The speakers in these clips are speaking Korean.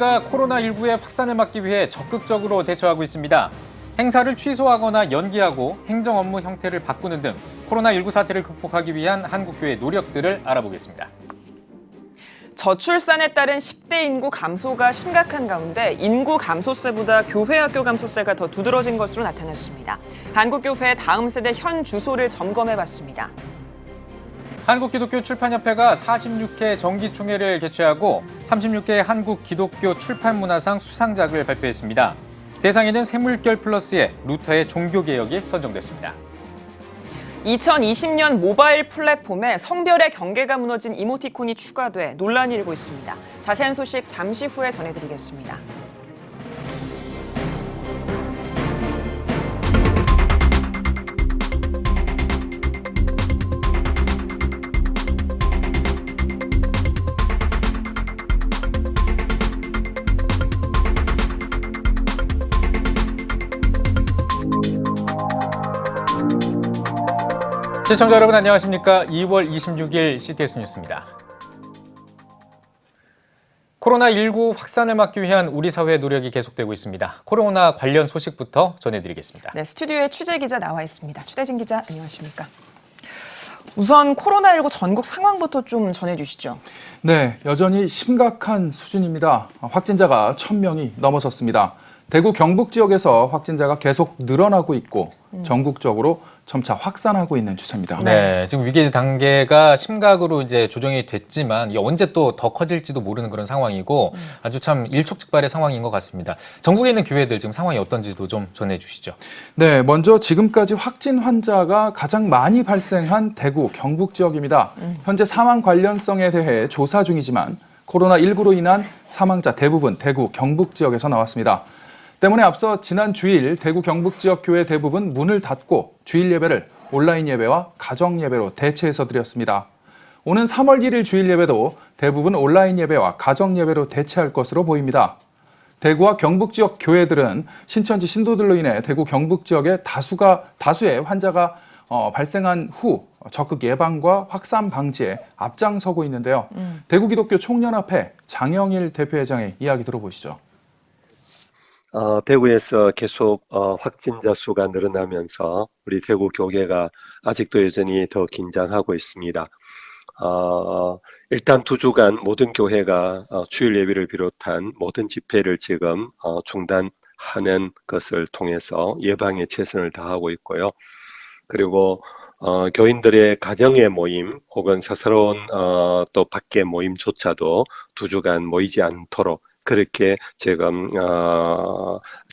경북시가 코로나19의 확산을 막기 위해 적극적으로 대처하고 있습니다. 행사를 취소하거나 연기하고 행정 업무 형태를 바꾸는 등 코로나19 사태를 극복하기 위한 한국교회 노력들을 알아보겠습니다. 저출산에 따른 10대 인구 감소가 심각한 가운데 인구 감소세보다 교회 학교 감소세가 더 두드러진 것으로 나타났습니다. 한국교회 다음 세대 현 주소를 점검해봤습니다. 한국기독교 출판협회가 46회 정기총회를 개최하고 36회 한국기독교 출판문화상 수상작을 발표했습니다. 대상에는 샘물결 플러스의 루터의 종교개혁이 선정됐습니다. 2020년 모바일 플랫폼에 성별의 경계가 무너진 이모티콘이 추가돼 논란이 일고 있습니다. 자세한 소식 잠시 후에 전해드리겠습니다. 시청자 여러분 안녕하십니까? 2월 26일 CTS 뉴스입니다. 코로나19 확산을 막기 위한 우리 사회의 노력이 계속되고 있습니다. 코로나 관련 소식부터 전해드리겠습니다. 네, 스튜디오에 취재 기자 나와 있습니다. 추대진 기자 안녕하십니까? 우선 코로나19 전국 상황부터 좀 전해주시죠. 네, 여전히 심각한 수준입니다. 확진자가 1,000명이 넘어섰습니다. 대구 경북 지역에서 확진자가 계속 늘어나고 있고 전국적으로 점차 확산하고 있는 추세입니다. 네, 지금 위기 단계가 심각으로 이제 조정이 됐지만 이게 언제 또 더 커질지도 모르는 그런 상황이고 아주 참 일촉즉발의 상황인 것 같습니다. 전국에 있는 교회들 지금 상황이 어떤지도 좀 전해주시죠. 네, 먼저 지금까지 확진 환자가 가장 많이 발생한 대구 경북 지역입니다. 현재 사망 관련성에 대해 조사 중이지만 코로나19로 인한 사망자 대부분 대구 경북 지역에서 나왔습니다. 때문에 앞서 지난 주일 대구 경북 지역 교회 대부분 문을 닫고 주일 예배를 온라인 예배와 가정 예배로 대체해서 드렸습니다. 오는 3월 1일 주일 예배도 대부분 온라인 예배와 가정 예배로 대체할 것으로 보입니다. 대구와 경북 지역 교회들은 신천지 신도들로 인해 대구 경북 지역에 다수의 환자가 발생한 후 적극 예방과 확산 방지에 앞장서고 있는데요. 대구 기독교 총연합회 장영일 대표회장의 이야기 들어보시죠. 대구에서 계속 확진자 수가 늘어나면서 우리 대구 교계가 아직도 여전히 더 긴장하고 있습니다. 일단 2주간 모든 교회가 주일 예배를 비롯한 모든 집회를 지금 중단하는 것을 통해서 예방에 최선을 다하고 있고요. 그리고 교인들의 가정의 모임 혹은 사사로운 또 밖의 모임조차도 2주간 모이지 않도록 그렇게 지금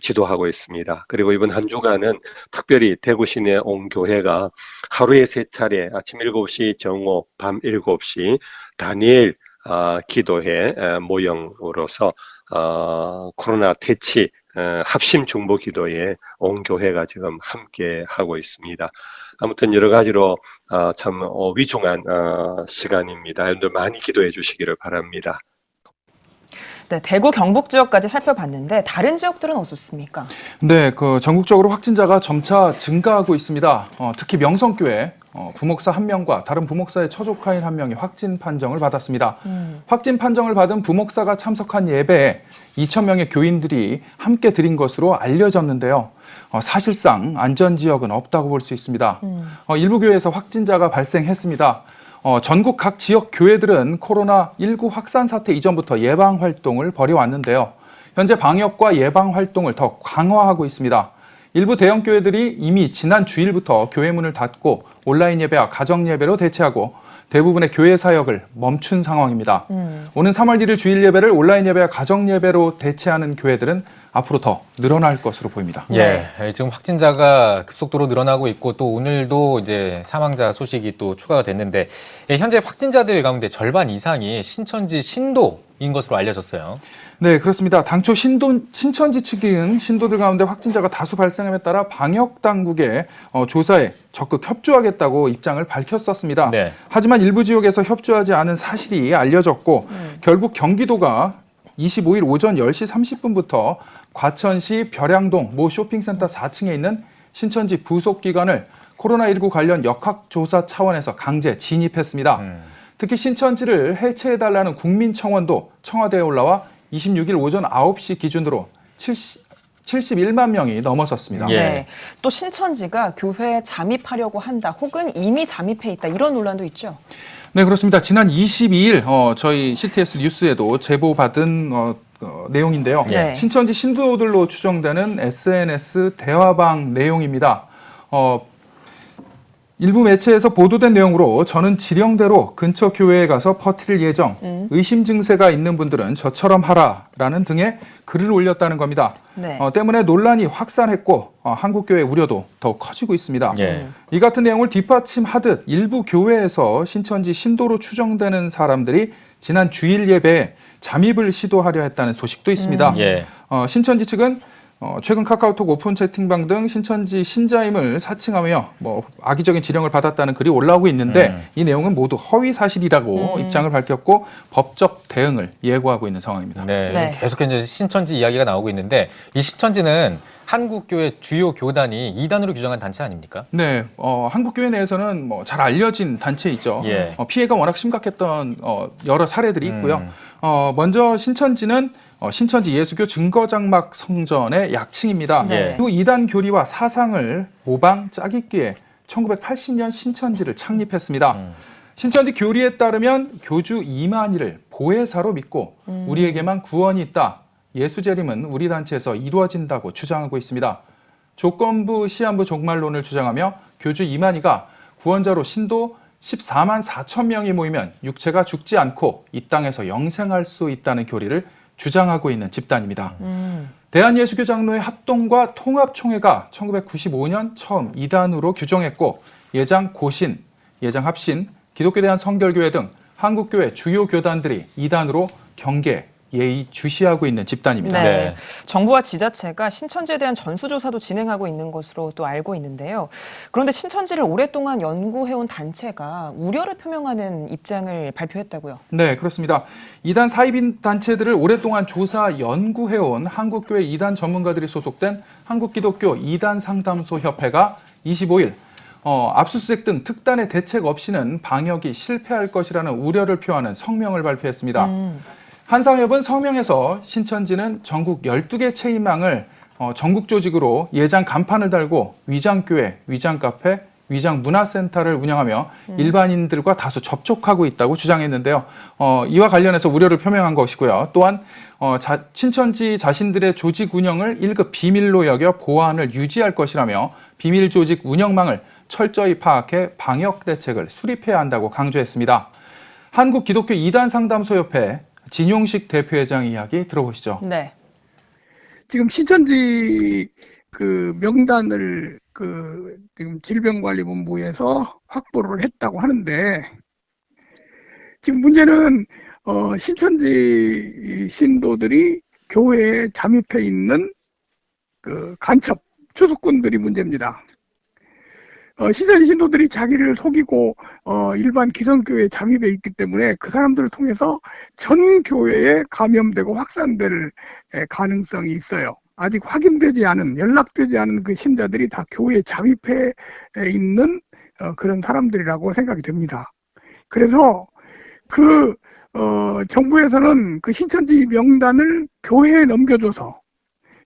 지도하고 있습니다. 그리고 이번 한 주간은 특별히 대구 시내 온 교회가 하루에 3차례 아침 7시 정오, 밤 7시 다니엘 기도회 모형으로서 코로나 퇴치 합심 중보 기도에 온 교회가 지금 함께 하고 있습니다. 아무튼 여러 가지로 참 위중한 시간입니다. 여러분들 많이 기도해 주시기를 바랍니다. 네, 대구 경북 지역까지 살펴봤는데 다른 지역들은 어떻습니까? 네, 전국적으로 확진자가 점차 증가하고 있습니다. 특히 명성교회 부목사 1명과 다른 부목사의 처조카인 1명이 확진 판정을 받았습니다. 확진 판정을 받은 부목사가 참석한 예배에 2,000명의 교인들이 함께 드린 것으로 알려졌는데요. 사실상 안전지역은 없다고 볼 수 있습니다. 일부 교회에서 확진자가 발생했습니다. 전국 각 지역 교회들은 코로나19 확산 사태 이전부터 예방 활동을 벌여왔는데요. 현재 방역과 예방 활동을 더 강화하고 있습니다. 일부 대형 교회들이 이미 지난 주일부터 교회 문을 닫고 온라인 예배와 가정 예배로 대체하고 대부분의 교회 사역을 멈춘 상황입니다. 오는 3월 1일 주일 예배를 온라인 예배와 가정 예배로 대체하는 교회들은 앞으로 더 늘어날 것으로 보입니다. 예, 지금 확진자가 급속도로 늘어나고 있고 또 오늘도 이제 사망자 소식이 또 추가가 됐는데 현재 확진자들 가운데 절반 이상이 신천지 신도인 것으로 알려졌어요. 네, 그렇습니다. 당초 신천지 측은 신도들 가운데 확진자가 다수 발생함에 따라 방역 당국의 조사에 적극 협조하겠다고 입장을 밝혔었습니다. 네. 하지만 일부 지역에서 협조하지 않은 사실이 알려졌고 결국 경기도가 25일 오전 10시 30분부터 과천시 벼량동 모 쇼핑센터 4층에 있는 신천지 부속기관을 코로나19 관련 역학조사 차원에서 강제 진입했습니다. 특히 신천지를 해체해달라는 국민청원도 청와대에 올라와 26일 오전 9시 기준으로 71만 명이 넘어섰습니다. 예. 네. 또 신천지가 교회에 잠입하려고 한다 혹은 이미 잠입해 있다 이런 논란도 있죠. 네, 그렇습니다. 지난 22일 저희 CTS 뉴스에도 제보받은 내용인데요. 네. 신천지 신도들로 추정되는 SNS 대화방 내용입니다. 일부 매체에서 보도된 내용으로 저는 지령대로 근처 교회에 가서 퍼뜨릴 예정, 의심 증세가 있는 분들은 저처럼 하라라는 등의 글을 올렸다는 겁니다. 네. 때문에 논란이 확산했고 한국교회 우려도 더 커지고 있습니다. 예. 이 같은 내용을 뒷받침하듯 일부 교회에서 신천지 신도로 추정되는 사람들이 지난 주일 예배에 잠입을 시도하려 했다는 소식도 있습니다. 예. 신천지 측은 최근 카카오톡 오픈 채팅방 등 신천지 신자임을 사칭하며 악의적인 지령을 받았다는 글이 올라오고 있는데 이 내용은 모두 허위 사실이라고 입장을 밝혔고 법적 대응을 예고하고 있는 상황입니다. 네. 네. 계속 이제 신천지 이야기가 나오고 있는데 이 신천지는 한국교회 주요 교단이 이단으로 규정한 단체 아닙니까? 네, 한국교회 내에서는 잘 알려진 단체이죠. 예. 피해가 워낙 심각했던 여러 사례들이 있고요. 먼저 신천지는 신천지 예수교 증거장막 성전의 약칭입니다. 네. 그 이단 교리와 사상을 모방 짜깁기에 1980년 신천지를 창립했습니다. 신천지 교리에 따르면 교주 이만희를 보혜사로 믿고 우리에게만 구원이 있다. 예수 재림은 우리 단체에서 이루어진다고 주장하고 있습니다. 조건부 시한부 종말론을 주장하며 교주 이만희가 구원자로 신도 14만 4천 명이 모이면 육체가 죽지 않고 이 땅에서 영생할 수 있다는 교리를 주장하고 있는 집단입니다. 대한예수교 장로회 합동과 통합총회가 1995년 처음 이단으로 규정했고 예장 고신, 예장 합신, 기독교 대한 성결교회 등 한국교회 주요 교단들이 이단으로 경계, 예의 주시하고 있는 집단입니다. 네. 네. 정부와 지자체가 신천지에 대한 전수조사도 진행하고 있는 것으로 또 알고 있는데요. 그런데 신천지를 오랫동안 연구해온 단체가 우려를 표명하는 입장을 발표했다고요. 네, 그렇습니다. 이단 사입인 단체들을 오랫동안 조사 연구해온 한국교회 이단 전문가들이 소속된 한국기독교 이단 상담소 협회가 25일 압수수색 등 특단의 대책 없이는 방역이 실패할 것이라는 우려를 표하는 성명을 발표했습니다. 한상협은 성명에서 신천지는 전국 12개 체인망을 전국 조직으로 예장 간판을 달고 위장교회, 위장카페, 위장문화센터를 운영하며 일반인들과 다수 접촉하고 있다고 주장했는데요. 이와 관련해서 우려를 표명한 것이고요. 또한 신천지 자신들의 조직 운영을 1급 비밀로 여겨 보안을 유지할 것이라며 비밀 조직 운영망을 철저히 파악해 방역 대책을 수립해야 한다고 강조했습니다. 한국기독교 이단상담소협회 진용식 대표회장 이야기 들어보시죠. 네. 지금 신천지 명단을 지금 질병관리본부에서 확보를 했다고 하는데 지금 문제는 신천지 신도들이 교회에 잠입해 있는 간첩 추수꾼들이 문제입니다. 신천지 신도들이 자기를 속이고 일반 기성교회에 잠입해 있기 때문에 그 사람들을 통해서 전 교회에 감염되고 확산될 가능성이 있어요. 아직 확인되지 않은, 연락되지 않은 그 신자들이 다 교회에 잠입해 있는 그런 사람들이라고 생각이 됩니다. 그래서 정부에서는 그 신천지 명단을 교회에 넘겨줘서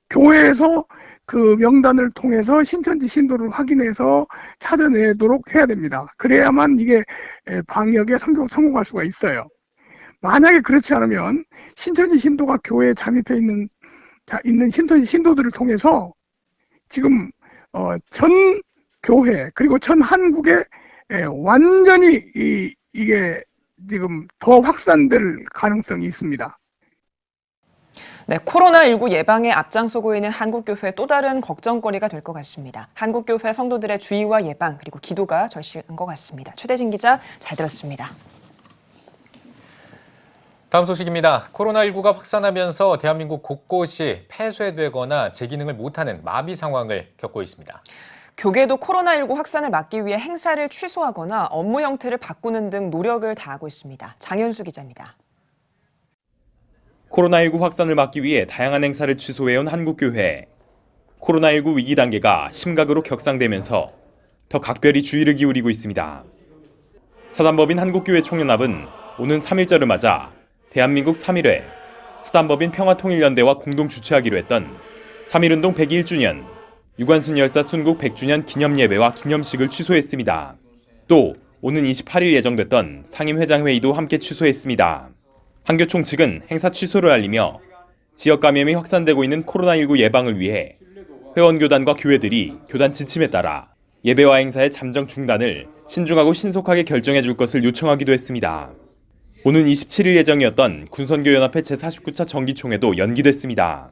교회에서 그 명단을 통해서 신천지 신도를 확인해서 찾아내도록 해야 됩니다. 그래야만 이게 방역에 성공할 수가 있어요. 만약에 그렇지 않으면 신천지 신도가 교회에 잠입해 있는 신천지 신도들을 통해서 지금 전 교회 그리고 전 한국에 완전히 이게 지금 더 확산될 가능성이 있습니다. 네, 코로나19 예방에 앞장서고 있는 한국교회의 또 다른 걱정거리가 될 것 같습니다. 한국교회 성도들의 주의와 예방 그리고 기도가 절실한 것 같습니다. 최대진 기자 잘 들었습니다. 다음 소식입니다. 코로나19가 확산하면서 대한민국 곳곳이 폐쇄되거나 재기능을 못하는 마비 상황을 겪고 있습니다. 교계도 코로나19 확산을 막기 위해 행사를 취소하거나 업무 형태를 바꾸는 등 노력을 다하고 있습니다. 장현수 기자입니다. 코로나19 확산을 막기 위해 다양한 행사를 취소해온 한국교회. 코로나19 위기 단계가 심각으로 격상되면서 더 각별히 주의를 기울이고 있습니다. 사단법인 한국교회 총연합은 오는 3.1절을 맞아 대한민국 3.1회 사단법인 평화통일연대와 공동 주최하기로 했던 3.1운동 101주년, 유관순 열사 순국 100주년 기념예배와 기념식을 취소했습니다. 또 오는 28일 예정됐던 상임회장회의도 함께 취소했습니다. 한교총 측은 행사 취소를 알리며 지역 감염이 확산되고 있는 코로나19 예방을 위해 회원교단과 교회들이 교단 지침에 따라 예배와 행사의 잠정 중단을 신중하고 신속하게 결정해 줄 것을 요청하기도 했습니다. 오는 27일 예정이었던 군선교연합회 제49차 정기총회도 연기됐습니다.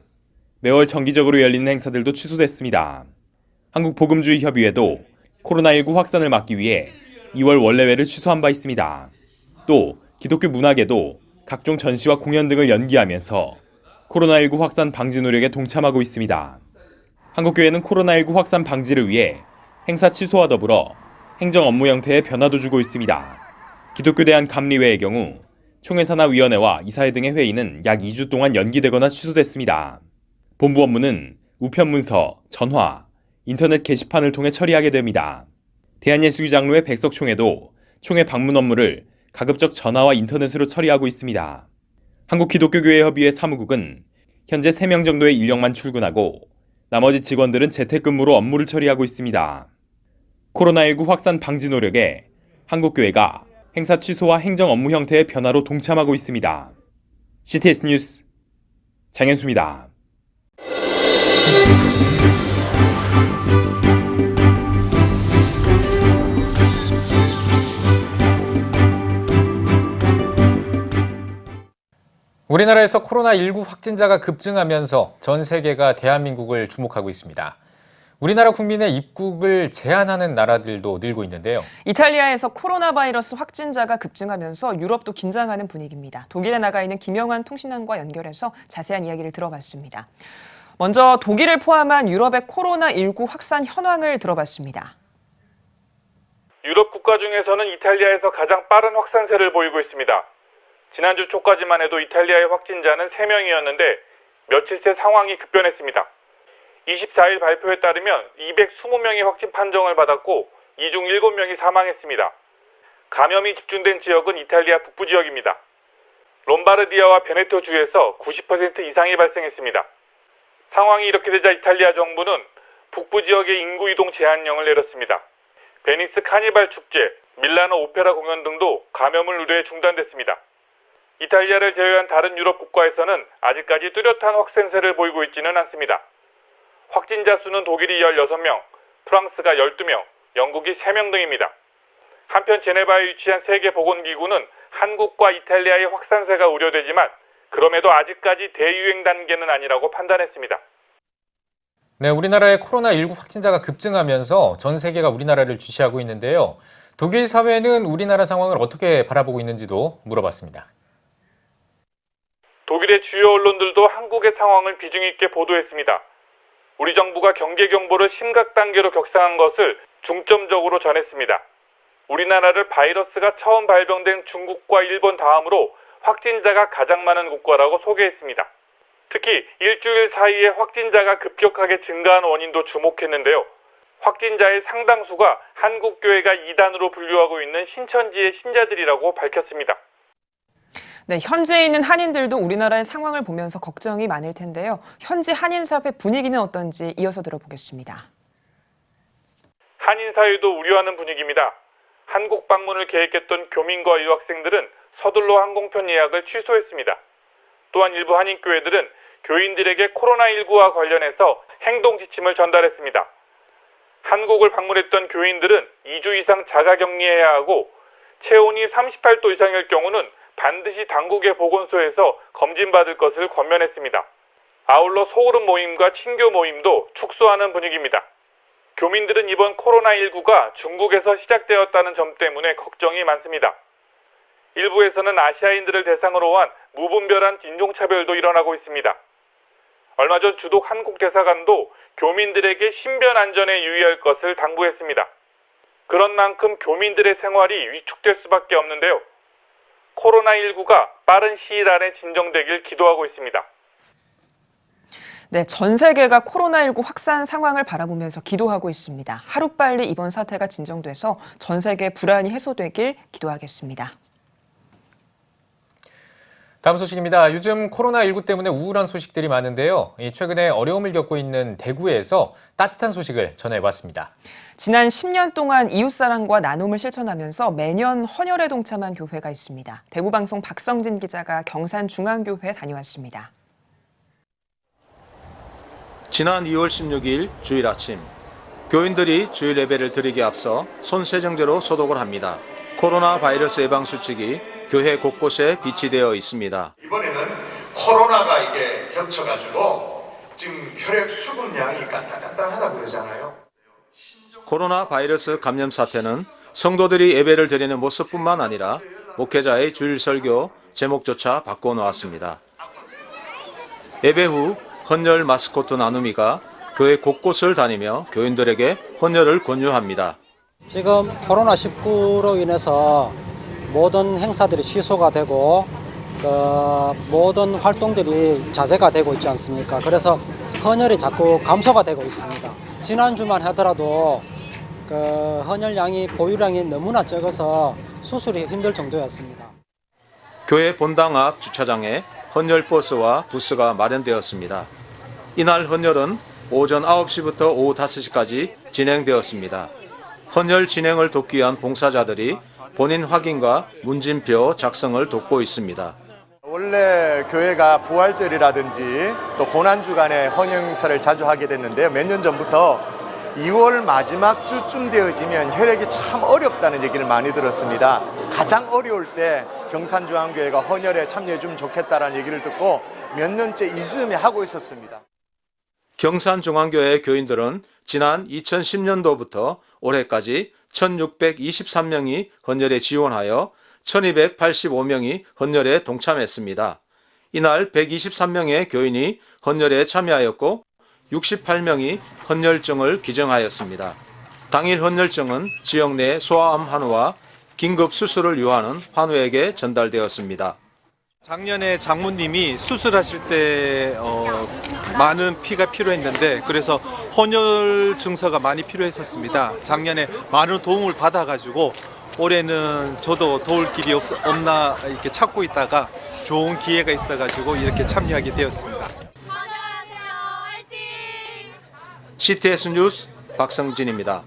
매월 정기적으로 열리는 행사들도 취소됐습니다. 한국복음주의협의회도 코로나19 확산을 막기 위해 2월 원래회를 취소한 바 있습니다. 또 기독교 문화계도 각종 전시와 공연 등을 연기하면서 코로나19 확산 방지 노력에 동참하고 있습니다. 한국교회는 코로나19 확산 방지를 위해 행사 취소와 더불어 행정 업무 형태의 변화도 주고 있습니다. 기독교 대한감리회의 경우 총회산하위원회와 이사회 등의 회의는 약 2주 동안 연기되거나 취소됐습니다. 본부 업무는 우편 문서, 전화, 인터넷 게시판을 통해 처리하게 됩니다. 대한예수교 장로회 백석총회도 총회 방문 업무를 가급적 전화와 인터넷으로 처리하고 있습니다. 한국기독교교회협의회 사무국은 현재 3명 정도의 인력만 출근하고 나머지 직원들은 재택근무로 업무를 처리하고 있습니다. 코로나19 확산 방지 노력에 한국교회가 행사 취소와 행정 업무 형태의 변화로 동참하고 있습니다. CTS 뉴스 장현수입니다. 우리나라에서 코로나19 확진자가 급증하면서 전 세계가 대한민국을 주목하고 있습니다. 우리나라 국민의 입국을 제한하는 나라들도 늘고 있는데요. 이탈리아에서 코로나 바이러스 확진자가 급증하면서 유럽도 긴장하는 분위기입니다. 독일에 나가 있는 김영환 통신원과 연결해서 자세한 이야기를 들어봤습니다. 먼저 독일을 포함한 유럽의 코로나19 확산 현황을 들어봤습니다. 유럽 국가 중에서는 이탈리아에서 가장 빠른 확산세를 보이고 있습니다. 지난주 초까지만 해도 이탈리아의 확진자는 3명이었는데 며칠 새 상황이 급변했습니다. 24일 발표에 따르면 220명이 확진 판정을 받았고 이 중 7명이 사망했습니다. 감염이 집중된 지역은 이탈리아 북부 지역입니다. 롬바르디아와 베네토 주에서 90% 이상이 발생했습니다. 상황이 이렇게 되자 이탈리아 정부는 북부 지역의 인구 이동 제한령을 내렸습니다. 베니스 카니발 축제, 밀라노 오페라 공연 등도 감염을 우려해 중단됐습니다. 이탈리아를 제외한 다른 유럽 국가에서는 아직까지 뚜렷한 확산세를 보이고 있지는 않습니다. 확진자 수는 독일이 16명, 프랑스가 12명, 영국이 3명 등입니다. 한편 제네바에 위치한 세계보건기구는 한국과 이탈리아의 확산세가 우려되지만 그럼에도 아직까지 대유행 단계는 아니라고 판단했습니다. 네, 우리나라의 코로나19 확진자가 급증하면서 전 세계가 우리나라를 주시하고 있는데요. 독일 사회는 우리나라 상황을 어떻게 바라보고 있는지도 물어봤습니다. 독일의 주요 언론들도 한국의 상황을 비중 있게 보도했습니다. 우리 정부가 경계 경보를 심각 단계로 격상한 것을 중점적으로 전했습니다. 우리나라를 바이러스가 처음 발병된 중국과 일본 다음으로 확진자가 가장 많은 국가라고 소개했습니다. 특히 일주일 사이에 확진자가 급격하게 증가한 원인도 주목했는데요. 확진자의 상당수가 한국교회가 2단으로 분류하고 있는 신천지의 신자들이라고 밝혔습니다. 네, 현지에 있는 한인들도 우리나라의 상황을 보면서 걱정이 많을 텐데요. 현지 한인사회 분위기는 어떤지 이어서 들어보겠습니다. 한인사회도 우려하는 분위기입니다. 한국 방문을 계획했던 교민과 유학생들은 서둘러 항공편 예약을 취소했습니다. 또한 일부 한인교회들은 교인들에게 코로나19와 관련해서 행동 지침을 전달했습니다. 한국을 방문했던 교인들은 2주 이상 자가격리해야 하고 체온이 38도 이상일 경우는 반드시 당국의 보건소에서 검진받을 것을 권면했습니다. 아울러 소그룹 모임과 친교 모임도 축소하는 분위기입니다. 교민들은 이번 코로나19가 중국에서 시작되었다는 점 때문에 걱정이 많습니다. 일부에서는 아시아인들을 대상으로 한 무분별한 인종차별도 일어나고 있습니다. 얼마 전 주독 한국 대사관도 교민들에게 신변 안전에 유의할 것을 당부했습니다. 그런 만큼 교민들의 생활이 위축될 수밖에 없는데요. 코로나19가 빠른 시일 안에 진정되길 기도하고 있습니다. 네, 전 세계가 코로나19 확산 상황을 바라보면서 기도하고 있습니다. 하루빨리 이번 사태가 진정돼서 전 세계 불안이 해소되길 기도하겠습니다. 다음 소식입니다. 요즘 코로나19 때문에 우울한 소식들이 많은데요. 최근에 어려움을 겪고 있는 대구에서 따뜻한 소식을 전해봤습니다. 지난 10년 동안 이웃사랑과 나눔을 실천하면서 매년 헌혈에 동참한 교회가 있습니다. 대구방송 박성진 기자가 경산중앙교회 다녀왔습니다. 지난 2월 16일 주일 아침, 교인들이 주일 예배를 드리기에 앞서 손세정제로 소독을 합니다. 코로나 바이러스 예방 수칙이 교회 곳곳에 비치되어 있습니다. 이번에는 코로나가 이게 겹쳐가지고 지금 혈액 수급량이 깐깐하다고 그러잖아요. 코로나 바이러스 감염 사태는 성도들이 예배를 드리는 모습뿐만 아니라 목회자의 주일 설교 제목조차 바꿔놓았습니다. 예배 후 헌혈 마스코트 나눔이가 교회 곳곳을 다니며 교인들에게 헌혈을 권유합니다. 지금 코로나19로 인해서 모든 행사들이 취소가 되고 모든 활동들이 자제가 되고 있지 않습니까? 그래서 헌혈이 자꾸 감소가 되고 있습니다. 지난주만 하더라도 헌혈량이 보유량이 너무나 적어서 수술이 힘들 정도였습니다. 교회 본당 앞 주차장에 헌혈버스와 부스가 마련되었습니다. 이날 헌혈은 오전 9시부터 오후 5시까지 진행되었습니다. 헌혈 진행을 돕기 위한 봉사자들이 본인 확인과 문진표 작성을 돕고 있습니다. 원래 교회가 부활절이라든지 또 고난주간에 헌혈 행사를 자주 하게 됐는데요. 몇 년 전부터 2월 마지막 주쯤 되어지면 혈액이 참 어렵다는 얘기를 많이 들었습니다. 가장 어려울 때 경산중앙교회가 헌혈에 참여해 주면 좋겠다라는 얘기를 듣고 몇 년째 이 즈음에 하고 있었습니다. 경산중앙교회 교인들은 지난 2010년도부터 올해까지 1623명이 헌혈에 지원하여 1285명이 헌혈에 동참했습니다. 이날 123명의 교인이 헌혈에 참여하였고 68명이 헌혈증을 기증하였습니다. 당일 헌혈증은 지역 내 소아암 환우와 긴급 수술을 요하는 환우에게 전달되었습니다. 작년에 장모님이 수술하실 때 많은 피가 필요했는데 그래서 헌혈 증서가 많이 필요했었습니다. 작년에 많은 도움을 받아가지고 올해는 저도 도울 길이 없나 이렇게 찾고 있다가 좋은 기회가 있어가지고 이렇게 참여하게 되었습니다. CTS 뉴스 박성진입니다.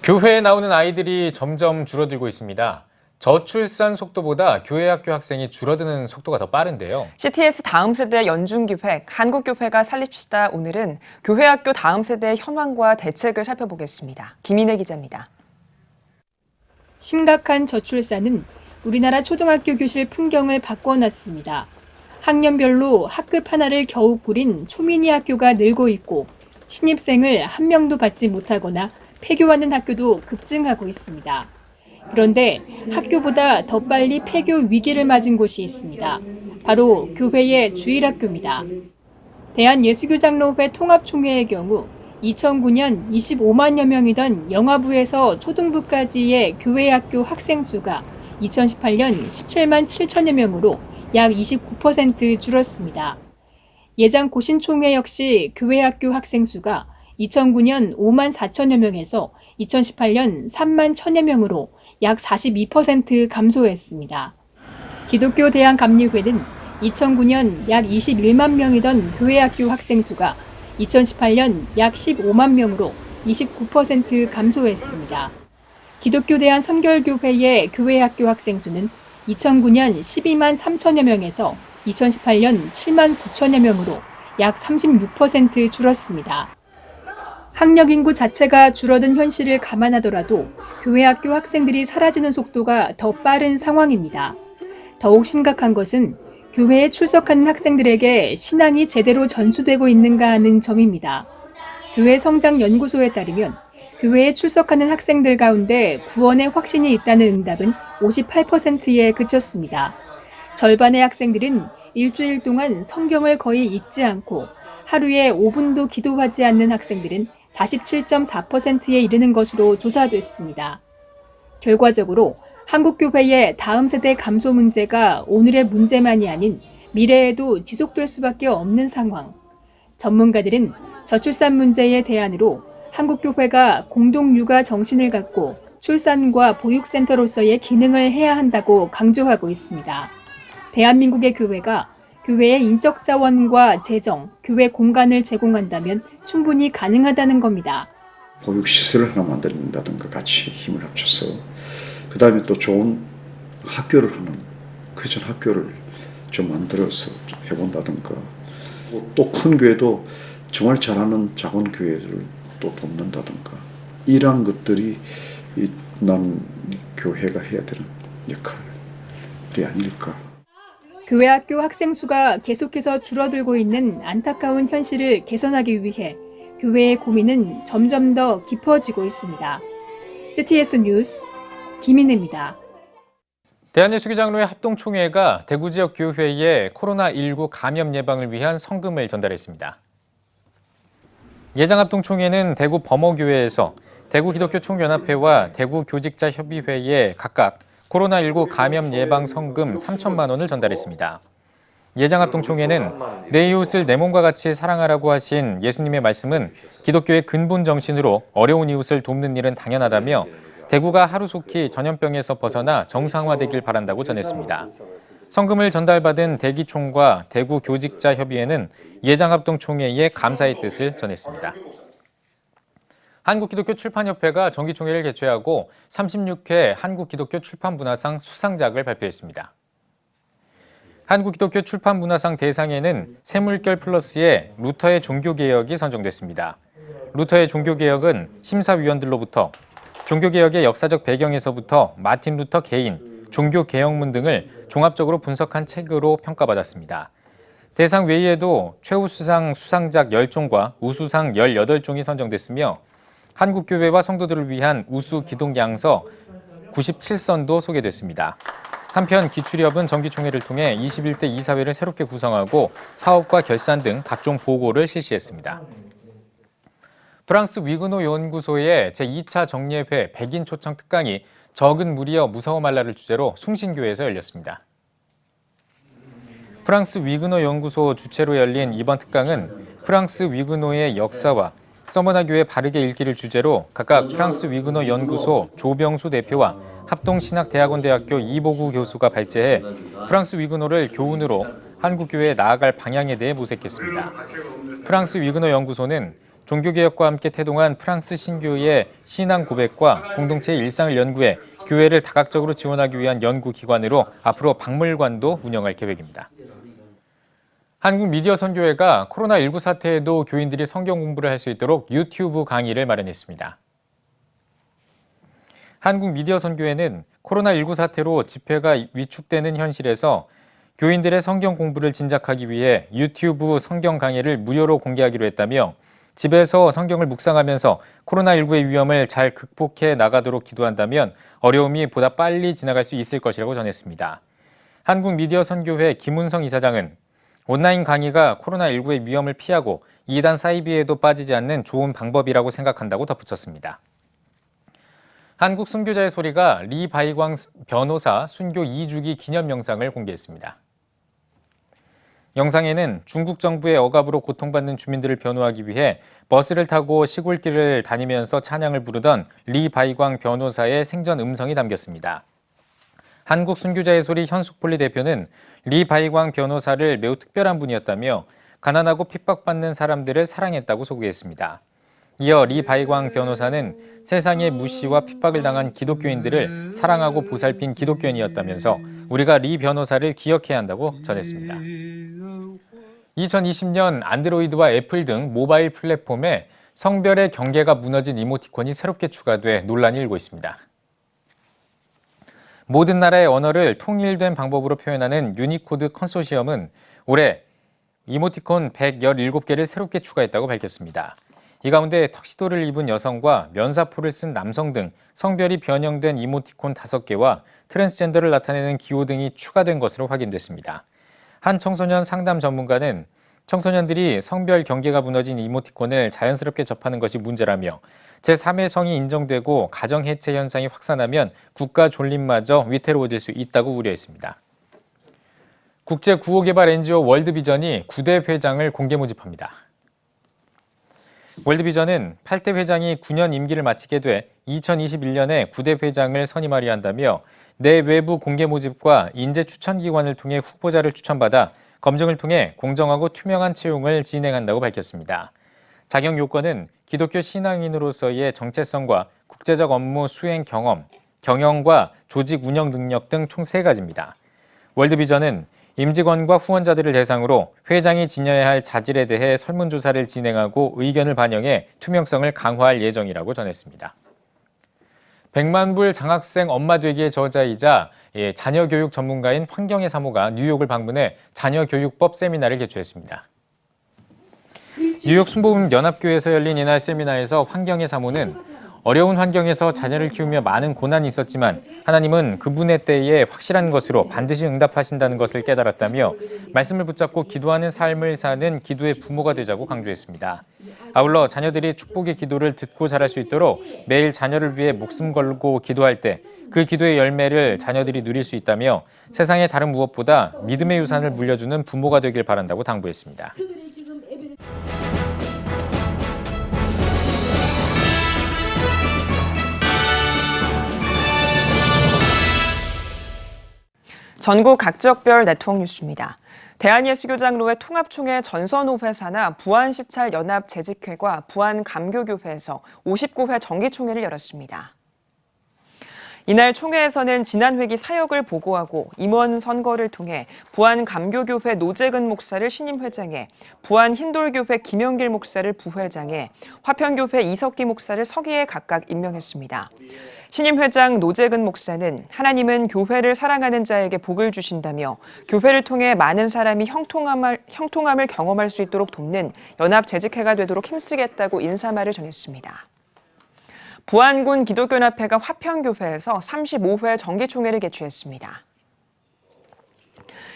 교회에 나오는 아이들이 점점 줄어들고 있습니다. 저출산 속도보다 교회 학교 학생이 줄어드는 속도가 더 빠른데요. CTS 다음 세대 연중기획 한국교회가 살립시다. 오늘은 교회 학교 다음 세대의 현황과 대책을 살펴보겠습니다. 김인혜 기자입니다. 심각한 저출산은 우리나라 초등학교 교실 풍경을 바꿔놨습니다. 학년별로 학급 하나를 겨우 꾸린 초미니 학교가 늘고 있고 신입생을 한 명도 받지 못하거나 폐교하는 학교도 급증하고 있습니다. 그런데 학교보다 더 빨리 폐교 위기를 맞은 곳이 있습니다. 바로 교회의 주일학교입니다. 대한예수교장로회 통합총회의 경우 2009년 25만여 명이던 영아부에서 초등부까지의 교회 학교 학생 수가 2018년 17만 7천여 명으로 약 29% 줄었습니다. 예장 고신총회 역시 교회 학교 학생 수가 2009년 5만 4천여 명에서 2018년 3만 1천여 명으로 약 42% 감소했습니다. 기독교 대한감리회는 2009년 약 21만 명이던 교회 학교 학생 수가 2018년 약 15만 명으로 29% 감소했습니다. 기독교 대한선결교회의 교회 학교 학생 수는 2009년 12만 3천여 명에서 2018년 7만 9천여 명으로 약 36% 줄었습니다. 학력 인구 자체가 줄어든 현실을 감안하더라도 교회 학교 학생들이 사라지는 속도가 더 빠른 상황입니다. 더욱 심각한 것은 교회에 출석하는 학생들에게 신앙이 제대로 전수되고 있는가 하는 점입니다. 교회 성장연구소에 따르면 교회에 출석하는 학생들 가운데 구원의 확신이 있다는 응답은 58%에 그쳤습니다. 절반의 학생들은 일주일 동안 성경을 거의 읽지 않고 하루에 5분도 기도하지 않는 학생들은 47.4%에 이르는 것으로 조사됐습니다. 결과적으로 한국교회의 다음 세대 감소 문제가 오늘의 문제만이 아닌 미래에도 지속될 수밖에 없는 상황. 전문가들은 저출산 문제의 대안으로 한국교회가 공동육아 정신을 갖고 출산과 보육센터로서의 기능을 해야 한다고 강조하고 있습니다. 대한민국의 교회가 교회의 인적 자원과 재정, 교회 공간을 제공한다면 충분히 가능하다는 겁니다. 보육시설을 하나 만든다든가 같이 힘을 합쳐서 그 다음에 또 좋은 학교를 하는 그전 학교를 좀 만들어서 좀 해본다든가 또 큰 교회도 정말 잘하는 작은 교회를 또 돕는다든가 이러한 것들이 난 교회가 해야 되는 역할이 아닐까. 교회 학교 학생 수가 계속해서 줄어들고 있는 안타까운 현실을 개선하기 위해 교회의 고민은 점점 더 깊어지고 있습니다. CTS 뉴스 김인혜입니다. 대한예수교장로회 합동총회가 대구 지역 교회에 코로나19 감염 예방을 위한 성금을 전달했습니다. 예장합동총회는 대구 범어교회에서 대구 기독교 총연합회와 대구 교직자협의회에 각각 코로나19 감염 예방 성금 3천만 원을 전달했습니다. 예장합동총회는 내 이웃을 내 몸과 같이 사랑하라고 하신 예수님의 말씀은 기독교의 근본 정신으로 어려운 이웃을 돕는 일은 당연하다며 대구가 하루속히 전염병에서 벗어나 정상화되길 바란다고 전했습니다. 성금을 전달받은 대기총과 대구 교직자협의회는 예장합동총회에 감사의 뜻을 전했습니다. 한국기독교 출판협회가 정기총회를 개최하고 36회 한국기독교 출판문화상 수상작을 발표했습니다. 한국기독교 출판문화상 대상에는 새물결 플러스의 루터의 종교개혁이 선정됐습니다. 루터의 종교개혁은 심사위원들로부터 종교개혁의 역사적 배경에서부터 마틴 루터 개인, 종교개혁문 등을 종합적으로 분석한 책으로 평가받았습니다. 대상 외에도 최우수상 수상작 10종과 우수상 18종이 선정됐으며 한국교회와 성도들을 위한 우수 기독양서 97선도 소개됐습니다. 한편 기출협은 정기총회를 통해 21대 이사회를 새롭게 구성하고 사업과 결산 등 각종 보고를 실시했습니다. 프랑스 위그노 연구소의 제2차 정례회 백인 초청 특강이 적은 무리여 무서워 말라를 주제로 숭신교회에서 열렸습니다. 프랑스 위그노 연구소 주최로 열린 이번 특강은 프랑스 위그노의 역사와 서머나 교회 바르게 읽기를 주제로 각각 프랑스 위그노 연구소 조병수 대표와 합동신학대학원대학교 이보구 교수가 발제해 프랑스 위그노를 교훈으로 한국교회에 나아갈 방향에 대해 모색했습니다. 프랑스 위그노 연구소는 종교개혁과 함께 태동한 프랑스 신교의 신앙 고백과 공동체의 일상을 연구해 교회를 다각적으로 지원하기 위한 연구기관으로 앞으로 박물관도 운영할 계획입니다. 한국미디어선교회가 코로나19 사태에도 교인들이 성경 공부를 할 수 있도록 유튜브 강의를 마련했습니다. 한국미디어선교회는 코로나19 사태로 집회가 위축되는 현실에서 교인들의 성경 공부를 진작하기 위해 유튜브 성경 강의를 무료로 공개하기로 했다며 집에서 성경을 묵상하면서 코로나19의 위험을 잘 극복해 나가도록 기도한다면 어려움이 보다 빨리 지나갈 수 있을 것이라고 전했습니다. 한국미디어선교회 김운성 이사장은 온라인 강의가 코로나19의 위험을 피하고 이단 사이비에도 빠지지 않는 좋은 방법이라고 생각한다고 덧붙였습니다. 한국 순교자의 소리가 리 바이광 변호사 순교 2주기 기념 영상을 공개했습니다. 영상에는 중국 정부의 억압으로 고통받는 주민들을 변호하기 위해 버스를 타고 시골길을 다니면서 찬양을 부르던 리 바이광 변호사의 생전 음성이 담겼습니다. 한국 순교자의 소리 현숙폴리 대표는 리 바이광 변호사를 매우 특별한 분이었다며 가난하고 핍박받는 사람들을 사랑했다고 소개했습니다. 이어 리 바이광 변호사는 세상의 무시와 핍박을 당한 기독교인들을 사랑하고 보살핀 기독교인이었다면서 우리가 리 변호사를 기억해야 한다고 전했습니다. 2020년 안드로이드와 애플 등 모바일 플랫폼에 성별의 경계가 무너진 이모티콘이 새롭게 추가돼 논란이 일고 있습니다. 모든 나라의 언어를 통일된 방법으로 표현하는 유니코드 컨소시엄은 올해 이모티콘 117개를 새롭게 추가했다고 밝혔습니다. 이 가운데 턱시도를 입은 여성과 면사포를 쓴 남성 등 성별이 변형된 이모티콘 5개와 트랜스젠더를 나타내는 기호 등이 추가된 것으로 확인됐습니다. 한 청소년 상담 전문가는 청소년들이 성별 경계가 무너진 이모티콘을 자연스럽게 접하는 것이 문제라며 제3의 성이 인정되고 가정해체 현상이 확산하면 국가 존립마저 위태로워질 수 있다고 우려했습니다. 국제구호개발 NGO 월드비전이 9대 회장을 공개 모집합니다. 월드비전은 8대 회장이 9년 임기를 마치게 돼 2021년에 9대 회장을 선임하려 한다며 내외부 공개 모집과 인재 추천 기관을 통해 후보자를 추천받아 검증을 통해 공정하고 투명한 채용을 진행한다고 밝혔습니다. 자격 요건은 기독교 신앙인으로서의 정체성과 국제적 업무 수행 경험, 경영과 조직 운영 능력 등 총 3가지입니다. 월드비전은 임직원과 후원자들을 대상으로 회장이 지녀야 할 자질에 대해 설문조사를 진행하고 의견을 반영해 투명성을 강화할 예정이라고 전했습니다. 100만 불 장학생 엄마 되기의 저자이자 자녀 교육 전문가인 황경혜 사모가 뉴욕을 방문해 자녀 교육법 세미나를 개최했습니다. 뉴욕 순복음 연합교회에서 열린 이날 세미나에서 황경혜 사모는 어려운 환경에서 자녀를 키우며 많은 고난이 있었지만 하나님은 그분의 때에 확실한 것으로 반드시 응답하신다는 것을 깨달았다며 말씀을 붙잡고 기도하는 삶을 사는 기도의 부모가 되자고 강조했습니다. 아울러 자녀들이 축복의 기도를 듣고 자랄 수 있도록 매일 자녀를 위해 목숨 걸고 기도할 때 그 기도의 열매를 자녀들이 누릴 수 있다며 세상의 다른 무엇보다 믿음의 유산을 물려주는 부모가 되길 바란다고 당부했습니다. 전국 각지역별 네트워크 뉴스입니다. 대한예수교장로회 통합총회 전선호회사나 부안시찰연합재직회과 부안감교교회에서 59회 정기총회를 열었습니다. 이날 총회에서는 지난 회기 사역을 보고하고 임원 선거를 통해 부안감교교회 노재근 목사를 신임 회장에, 부안흰돌교회 김영길 목사를 부회장에, 화평교회 이석기 목사를 서기에 각각 임명했습니다. 신임 회장 노재근 목사는 하나님은 교회를 사랑하는 자에게 복을 주신다며 교회를 통해 많은 사람이 형통함을 경험할 수 있도록 돕는 연합재직회가 되도록 힘쓰겠다고 인사말을 전했습니다. 부안군 기독교연합회가 화평교회에서 35회 정기총회를 개최했습니다.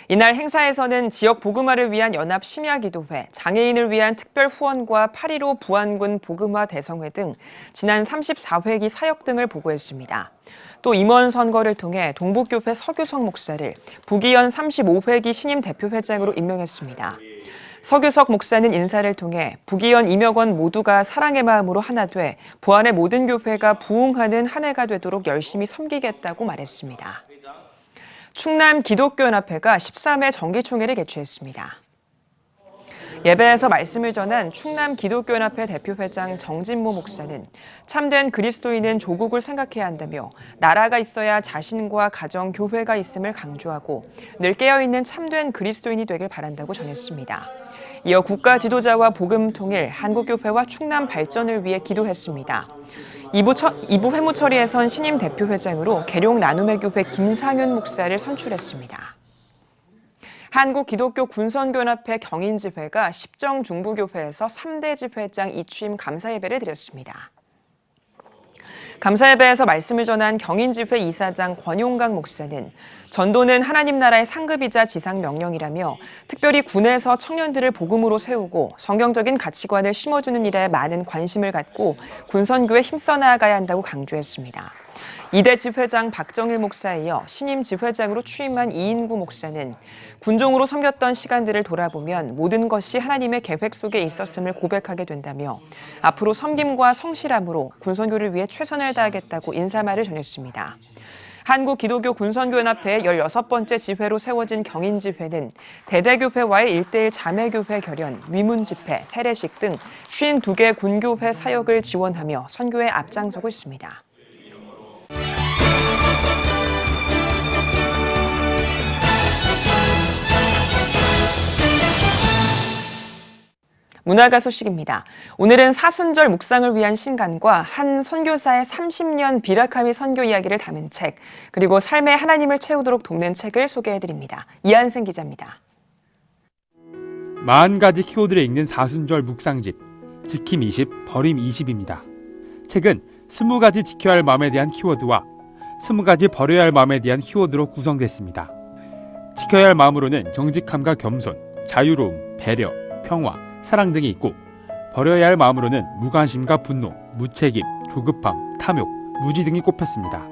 이날 행사에서는 지역 복음화를 위한 연합심야기도회, 장애인을 위한 특별후원과 8.15 부안군 복음화 대성회 등 지난 34회기 사역 등을 보고했습니다. 또 임원 선거를 통해 동북교회 서규석 목사를 부기연 35회기 신임 대표회장으로 임명했습니다. 서규석 목사는 인사를 통해 부기연 임역원 모두가 사랑의 마음으로 하나 돼 부안의 모든 교회가 부흥하는 한 해가 되도록 열심히 섬기겠다고 말했습니다. 충남 기독교연합회가 13회 정기총회를 개최했습니다. 예배에서 말씀을 전한 충남 기독교연합회 대표회장 정진모 목사는 참된 그리스도인은 조국을 생각해야 한다며 나라가 있어야 자신과 가정, 교회가 있음을 강조하고 늘 깨어있는 참된 그리스도인이 되길 바란다고 전했습니다. 이어 국가 지도자와 복음 통일, 한국교회와 충남 발전을 위해 기도했습니다. 2부 회무 처리에선 신임 대표회장으로 계룡 나눔의 교회 김상윤 목사를 선출했습니다. 한국기독교 군선교연합회 경인지회가 십정중부교회에서 3대 집회장 이취임 감사예배를 드렸습니다. 감사예배에서 말씀을 전한 경인지회 이사장 권용강 목사는 전도는 하나님 나라의 상급이자 지상명령이라며 특별히 군에서 청년들을 복음으로 세우고 성경적인 가치관을 심어주는 일에 많은 관심을 갖고 군선교에 힘써 나아가야 한다고 강조했습니다. 2대 집회장 박정일 목사에 이어 신임 집회장으로 취임한 이인구 목사는 군종으로 섬겼던 시간들을 돌아보면 모든 것이 하나님의 계획 속에 있었음을 고백하게 된다며 앞으로 섬김과 성실함으로 군선교를 위해 최선을 다하겠다고 인사말을 전했습니다. 한국기독교 군선교연합회의 16번째 지회로 세워진 경인지회는 대대교회와의 1:1 자매교회 결연, 위문집회, 세례식 등 52개 군교회 사역을 지원하며 선교에 앞장서고 있습니다. 문화가 소식입니다. 오늘은 사순절 묵상을 위한 신간과 한 선교사의 30년 비라카미 선교 이야기를 담은 책, 그리고 삶의 하나님을 채우도록 돕는 책을 소개해드립니다. 이한승 기자입니다. 40가지 키워드를 읽는 사순절 묵상집, 지킴 20, 버림 20입니다. 책은 20가지 지켜야 할 마음에 대한 키워드와 20가지 버려야 할 마음에 대한 키워드로 구성됐습니다. 지켜야 할 마음으로는 정직함과 겸손, 자유로움, 배려, 평화, 사랑 등이 있고 버려야 할 마음으로는 무관심과 분노, 무책임, 조급함, 탐욕, 무지 등이 꼽혔습니다.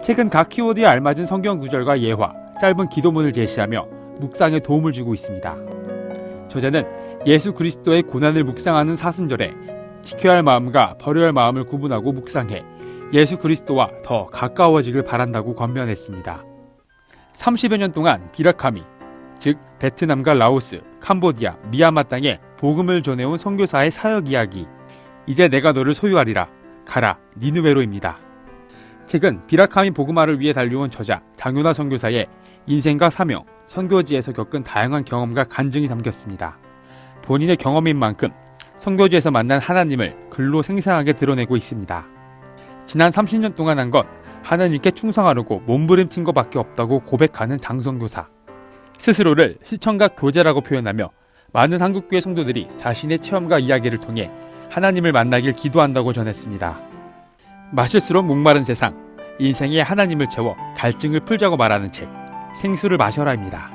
책은 각 키워드에 알맞은 성경 구절과 예화, 짧은 기도문을 제시하며 묵상에 도움을 주고 있습니다. 저자는 예수 그리스도의 고난을 묵상하는 사순절에 지켜야 할 마음과 버려야 할 마음을 구분하고 묵상해 예수 그리스도와 더 가까워지길 바란다고 권면했습니다. 30여 년 동안 비라카미, 즉 베트남과 라오스, 캄보디아, 미얀마 땅에 복음을 전해온 선교사의 사역 이야기, 이제 내가 너를 소유하리라, 가라, 니느웨로입니다. 책은 비라카미 복음화를 위해 달려온 저자 장요나 선교사의 인생과 사명, 선교지에서 겪은 다양한 경험과 간증이 담겼습니다. 본인의 경험인 만큼 선교지에서 만난 하나님을 글로 생생하게 드러내고 있습니다. 지난 30년 동안 한 것, 하나님께 충성하려고 몸부림친 것밖에 없다고 고백하는 장 선교사. 스스로를 시청각 교제라고 표현하며 많은 한국교회 성도들이 자신의 체험과 이야기를 통해 하나님을 만나길 기도한다고 전했습니다. 마실수록 목마른 세상, 인생에 하나님을 채워 갈증을 풀자고 말하는 책, 생수를 마셔라입니다.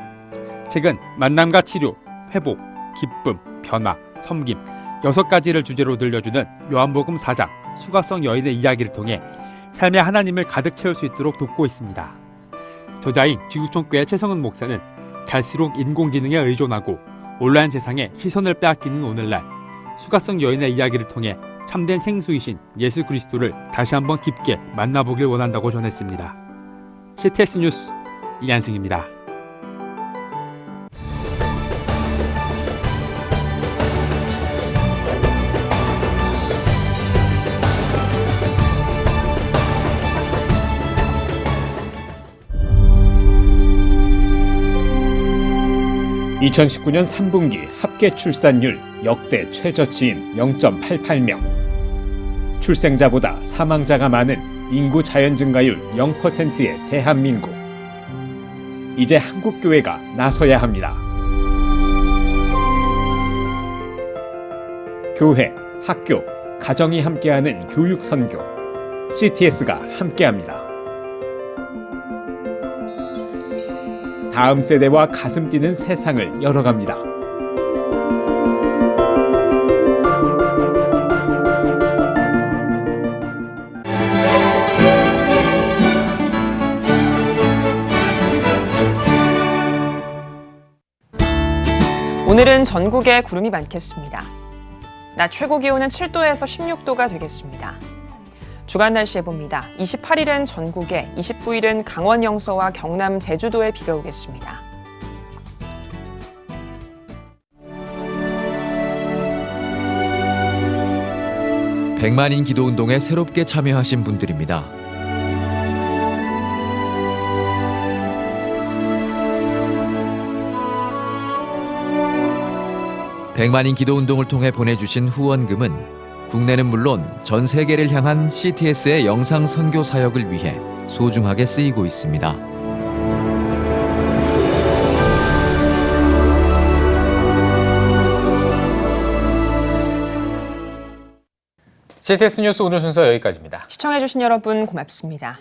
책은 만남과 치료, 회복, 기쁨, 변화, 섬김 6가지를 주제로 들려주는 요한복음 4장 수가성 여인의 이야기를 통해 삶의 하나님을 가득 채울 수 있도록 돕고 있습니다. 저자인 지구촌교회 최성은 목사는 갈수록 인공지능에 의존하고 온라인 세상에 시선을 빼앗기는 오늘날 수가성 여인의 이야기를 통해 참된 생수이신 예수 그리스도를 다시 한번 깊게 만나보길 원한다고 전했습니다. CTS 뉴스 이한승입니다. (2019년 3분기) 합계 출산율 역대 최저치인 0.88명. 출생자보다 사망자가 많은 인구 자연 증가율 0%의 대한민국. 이제 한국교회가 나서야 합니다. 교회, 학교, 가정이 함께하는 교육 선교. CTS가 함께합니다. 다음 세대와 가슴 뛰는 세상을 열어갑니다. 오늘은 전국에 구름이 많겠습니다. 낮 최고 기온은 7도에서 16도가 되겠습니다. 주간 날씨 해봅니다. 28일은 전국에, 29일은 강원 영서와 경남 제주도에 비가 오겠습니다. 백만인 기도운동에 새롭게 참여하신 분들입니다. 백만인 기도운동을 통해 보내주신 후원금은 국내는 물론 전 세계를 향한 CTS의 영상 선교 사역을 위해 소중하게 쓰이고 있습니다. CTS 뉴스 오늘 순서 여기까지입니다. 시청해주신 여러분 고맙습니다.